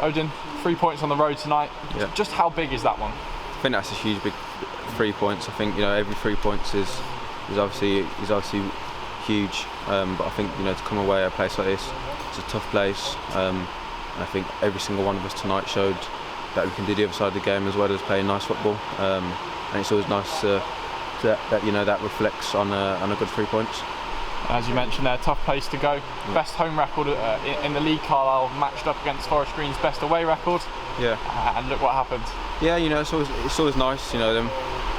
Odin, 3 points on the road tonight. Yeah. Just how big is that one? I think that's a huge, big 3 points. I think every 3 points is obviously huge. But I think to come away at a place like this, it's a tough place. And I think every single one of us tonight showed that we can do the other side of the game as well as playing nice football. And it's always nice that reflects on a good 3 points. As you mentioned there, tough place to go. Best home record in the league, Carlisle matched up against Forest Green's best away record. Yeah. And look what happened. Yeah, it's always nice. Them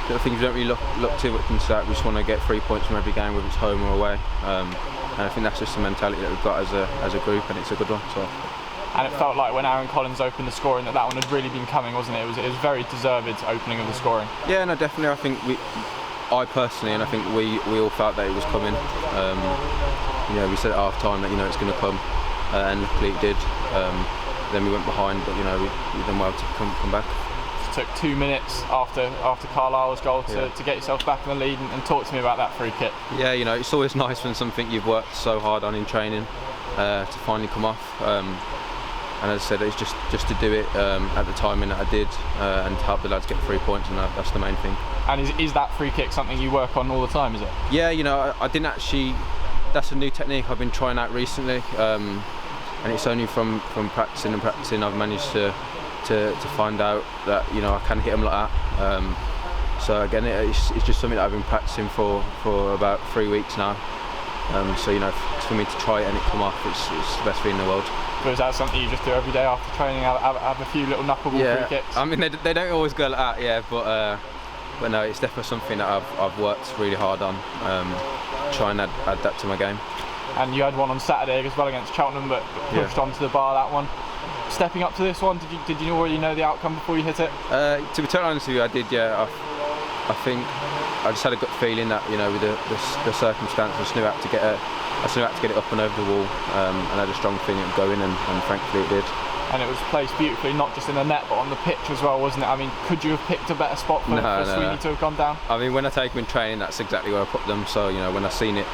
little things we don't really look too much into that. We just want to get 3 points from every game, whether it's home or away. And I think that's just the mentality that we've got as a group, and it's a good one. So. And it felt like when Aaron Collins opened the scoring that one had really been coming, wasn't it? It was very deserved opening of the scoring. Yeah, no, definitely. I think I personally, and I think we all felt that it was coming. We said at half time that it's going to come, and luckily it did. Then we went behind, but we done well to come back. It took 2 minutes after Carlisle's goal to get yourself back in the lead, and talk to me about that free kick. Yeah, it's always nice when something you've worked so hard on in training to finally come off. And as I said, it's just to do it at the timing that I did and to help the lads get 3 points, and that's the main thing. And is that free kick something you work on all the time, is it? Yeah, I didn't actually. That's a new technique I've been trying out recently, and it's only from practicing I've managed to find out that I can hit them like that. So again, it's just something that I've been practicing for about 3 weeks now. So for me to try it and it come off, it's the best thing in the world. But is that something you just do every day after training? Have a few little knuckleball free kicks? I mean, they don't always go like that, yeah. But no, it's definitely something that I've worked really hard on. Try and add that to my game. And you had one on Saturday as well against Cheltenham, but pushed onto the bar that one. Stepping up to this one, did you already know the outcome before you hit it? To be totally honest with you, I did. Yeah, I think I just had a gut feeling that with the circumstance, I just knew I had to get it up and over the wall, and I had a strong feeling of going, and thankfully it did. And it was placed beautifully, not just in the net, but on the pitch as well, wasn't it? I mean, could you have picked a better spot for Sweeney to have gone down? I mean, when I take them in training, that's exactly where I put them. So when I seen it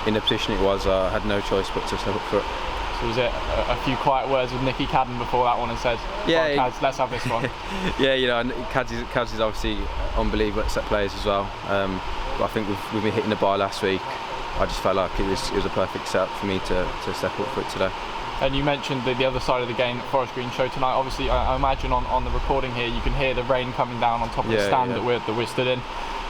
in the position it was, I had no choice but to step up for it. So was it a few quiet words with Nicky Cadden before that one and said, "Yeah, Cads, let's have this one"? Yeah, Cads is obviously unbelievable at set plays as well. But I think we've been hitting the bar last week. I just felt like it was a perfect setup for me to step up for it today. And you mentioned the other side of the game that Forest Green showed tonight. Obviously, I imagine on the recording here you can hear the rain coming down on top of the stand that we're stood in.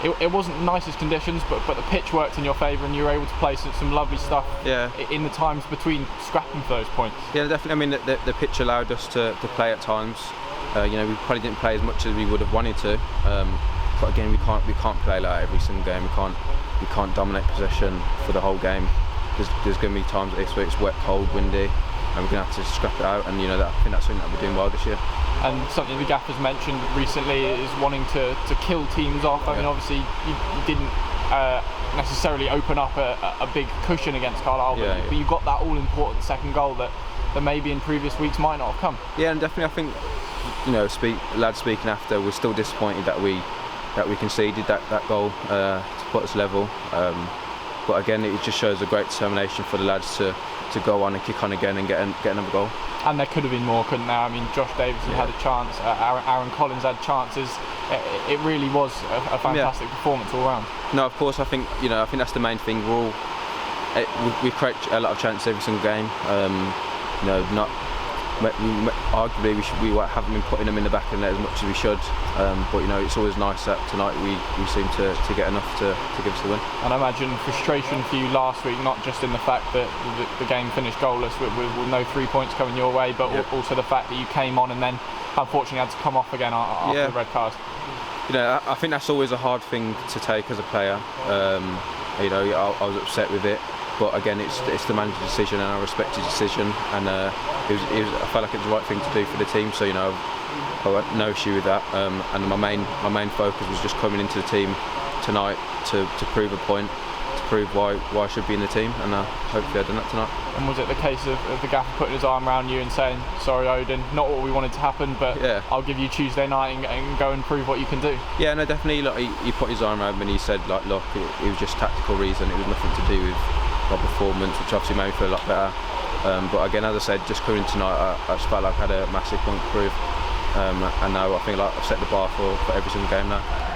It wasn't the nicest conditions, but the pitch worked in your favour, and you were able to play some lovely stuff in the times between scrapping for those points. Yeah, definitely. I mean, the pitch allowed us to play at times. We probably didn't play as much as we would have wanted to. But again, we can't play like every single game. We can't dominate possession for the whole game. There's going to be times like this where it's wet, cold, windy, and we're going to have to scrap it out. And I think that's something that we're doing well this year. And something the gaffer's mentioned recently is wanting to kill teams off. I mean, obviously you didn't necessarily open up a big cushion against Carlisle, but you got that all-important second goal that maybe in previous weeks might not have come. Yeah, and definitely I think lads speaking after, we're still disappointed that we conceded that goal to put us level. But again, it just shows a great determination for the lads to go on and kick on again and get another goal. And there could have been more, couldn't there? I mean, Josh Davison had a chance, Aaron Collins had chances. It really was a fantastic performance all round. No, of course, I think that's the main thing. We create a lot of chances every single game. Arguably we haven't been putting them in the back of the net as much as we should, but it's always nice that tonight we seem to get enough to give us the win. And I imagine frustration for you last week, not just in the fact that the game finished goalless with no 3 points coming your way, but also the fact that you came on and then unfortunately had to come off again after the red card. I think that's always a hard thing to take as a player. I was upset with it. But again, it's the manager's decision, and I respect his decision. And I felt like it was the right thing to do for the team. So I had no issue with that. And my main focus was just coming into the team tonight to prove a point, to prove why I should be in the team. And hopefully I've done that tonight. And was it the case of the gaffer putting his arm around you and saying, "Sorry, Odin, not what we wanted to happen, but I'll give you Tuesday night and go and prove what you can do"? Yeah, no, definitely. He put his arm around me and he said, look, it was just tactical reason. It was nothing to do with my performance, which obviously made me feel a lot better. But again, as I said, just coming tonight, I just felt like I had a massive point to prove, and now I think like I've set the bar for every single game now.